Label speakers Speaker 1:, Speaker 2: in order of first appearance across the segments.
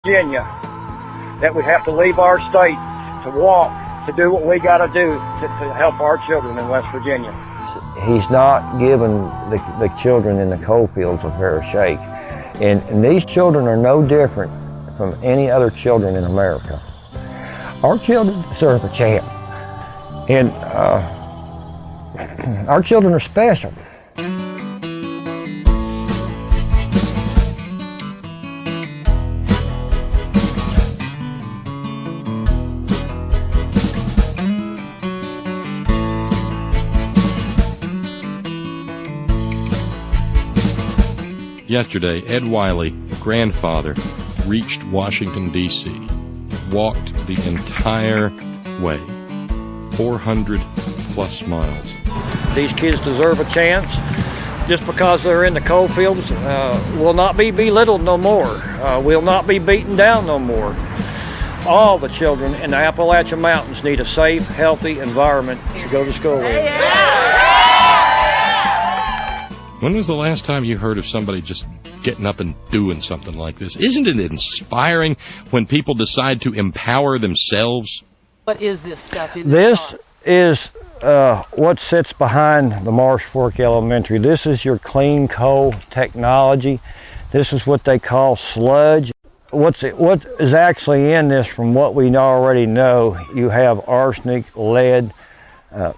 Speaker 1: Virginia, that we have to leave our state to walk, to do what we got to do to help our children in West Virginia.
Speaker 2: He's not giving the children in the coal fields a fair shake. And these children are no different from any other children in America. Our children deserve a chance. And our children are special.
Speaker 3: Yesterday, Ed Wiley, grandfather, reached Washington, D.C., walked the entire way, 400-plus miles.
Speaker 1: These kids deserve a chance. Just because they're in the coal fields will not be belittled no more, will not be beaten down no more. All the children in the Appalachian Mountains need a safe, healthy environment to go to school in.
Speaker 3: When was the last time you heard of somebody just getting up and doing something like this? Isn't it inspiring when people decide to empower themselves?
Speaker 4: What is this stuff?
Speaker 2: This is what sits behind the Marsh Fork Elementary. This is your clean coal technology. This is what they call sludge. What is actually in this, from what we already know, you have arsenic, lead,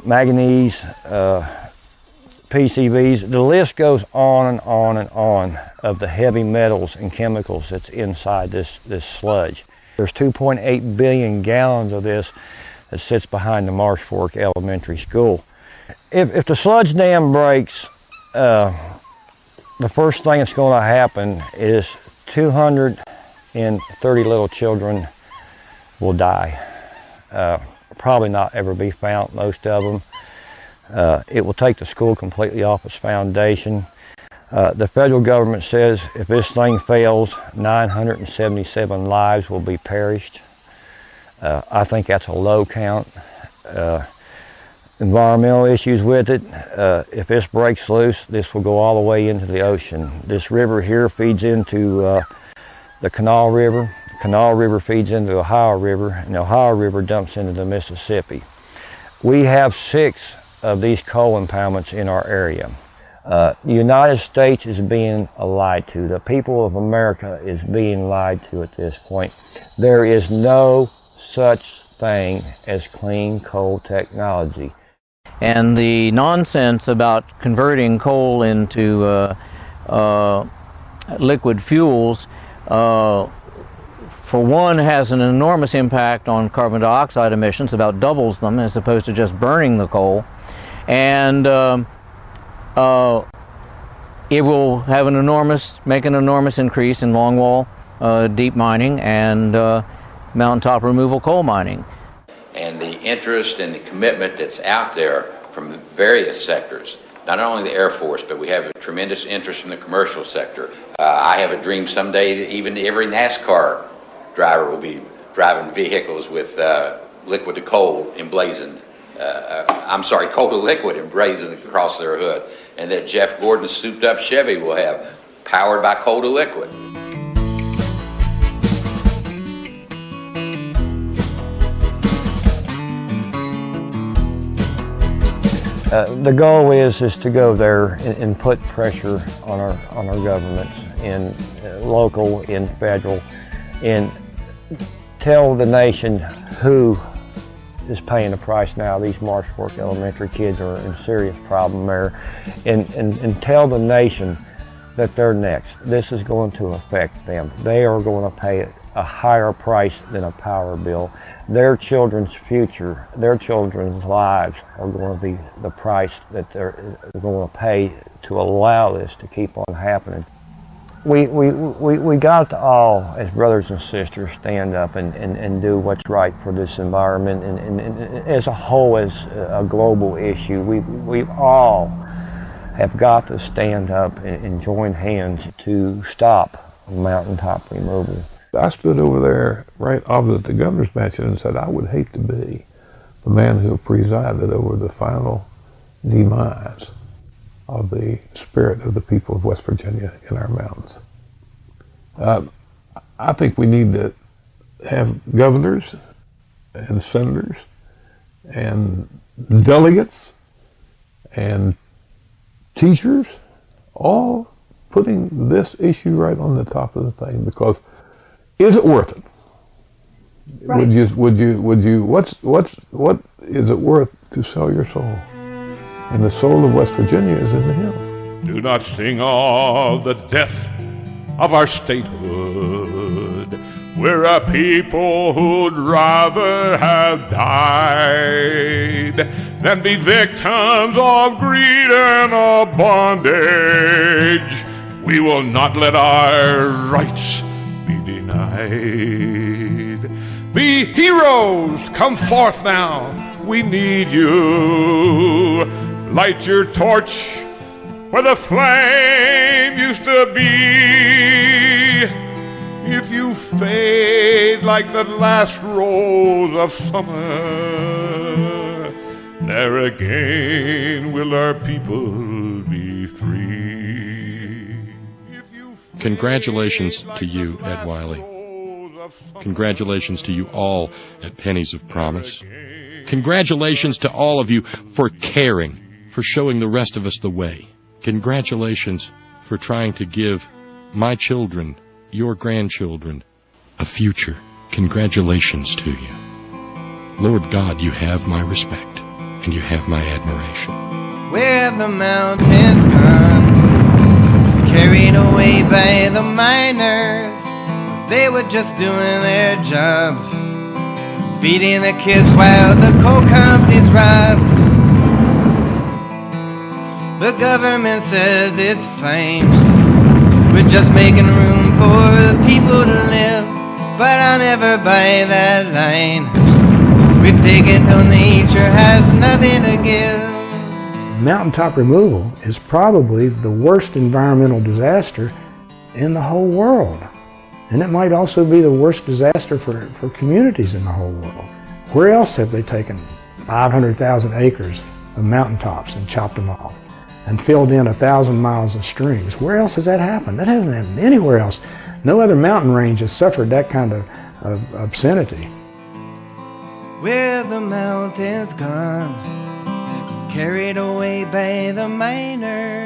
Speaker 2: manganese, PCBs. The list goes on and on and on of the heavy metals and chemicals that's inside this sludge. There's 2.8 billion gallons of this that sits behind the Marsh Fork Elementary School. If the sludge dam breaks, the first thing that's going to happen is 230 little children will die. Probably not ever be found, most of them. It will take the school completely off its foundation. The federal government says if this thing fails, 977 lives will be perished. I think that's a low count. Environmental issues with it. If this breaks loose, this will go all the way into the ocean. This river here feeds into the Kanawha River. The Kanawha River feeds into the Ohio River, and the Ohio River dumps into the Mississippi. We have 6 of these coal impoundments in our area. The United States is being lied to. The people of America is being lied to at this point. There is no such thing as clean coal technology.
Speaker 5: And the nonsense about converting coal into liquid fuels, for one, has an enormous impact on carbon dioxide emissions, about doubles them as opposed to just burning the coal. And it will have make an enormous increase in longwall deep mining and mountaintop removal coal mining.
Speaker 6: And the interest and the commitment that's out there from various sectors, not only the Air Force, but we have a tremendous interest from the commercial sector. I have a dream someday that even every NASCAR driver will be driving vehicles with liquid to coal emblazoned. Coal to liquid emblazoned across their hood, and that Jeff Gordon's souped up Chevy will have powered by coal to liquid.
Speaker 2: The goal is to go there and put pressure on our governments, in local, in federal, and tell the nation who is paying the price now. These Marsh Fork Elementary kids are in serious problem there, and tell the nation that they're next. This is going to affect them. They are going to pay a higher price than a power bill. Their children's future, their children's lives are going to be the price that they're going to pay to allow this to keep on happening. We got to all, as brothers and sisters, stand up and do what's right for this environment, and as a whole, as a global issue. We all have got to stand up and join hands to stop mountaintop removal.
Speaker 7: I stood over there right opposite the governor's mansion and said I would hate to be the man who presided over the final demise of the spirit of the people of West Virginia in our mountains. I think we need to have governors and senators and delegates and teachers all putting this issue right on the top of the thing, because is it worth it?
Speaker 4: Right.
Speaker 7: What is it worth to sell your soul? And the soul of West Virginia is in the hills.
Speaker 8: Do not sing of the death of our statehood. We're a people who'd rather have died than be victims of greed and of bondage. We will not let our rights be denied. Be heroes, come forth now, we need you. Light your torch where the flame used to be. If you fade like the last rose of summer, ne'er again will our people be free.
Speaker 3: Congratulations to you, Ed Wiley. Congratulations to you all at Pennies of Promise. Congratulations to all of you for caring, for showing the rest of us the way. Congratulations for trying to give my children, your grandchildren, a future. Congratulations to you. Lord God, you have my respect, and you have my admiration.
Speaker 9: Where the mountains gone, carried away by the miners. They were just doing their jobs, feeding the kids while the coal companies robbed. The government says it's fine, we're just making room for the people to live, but I'll never buy that line. We've taken till nature has nothing to give.
Speaker 4: Mountaintop removal is probably the worst environmental disaster in the whole world. And it might also be the worst disaster for communities in the whole world. Where else have they taken 500,000 acres of mountaintops and chopped them off and filled in 1,000 miles of streams? Where else has that happened? That hasn't happened anywhere else. No other mountain range has suffered that kind of obscenity.
Speaker 9: Where the mountains gone, carried away by the miners.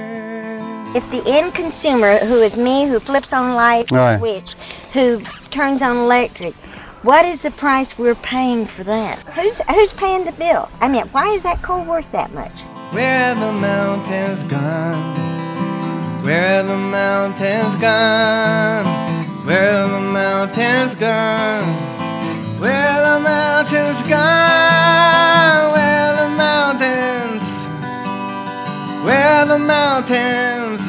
Speaker 10: If the end consumer, who is me, who flips on light switch, who turns on electric, what is the price we're paying for that? Who's paying the bill? I mean, why is that coal worth that much?
Speaker 9: Where the mountains gone, where the mountains gone, where the mountains gone, where the mountains gone, where the mountains, where the mountains.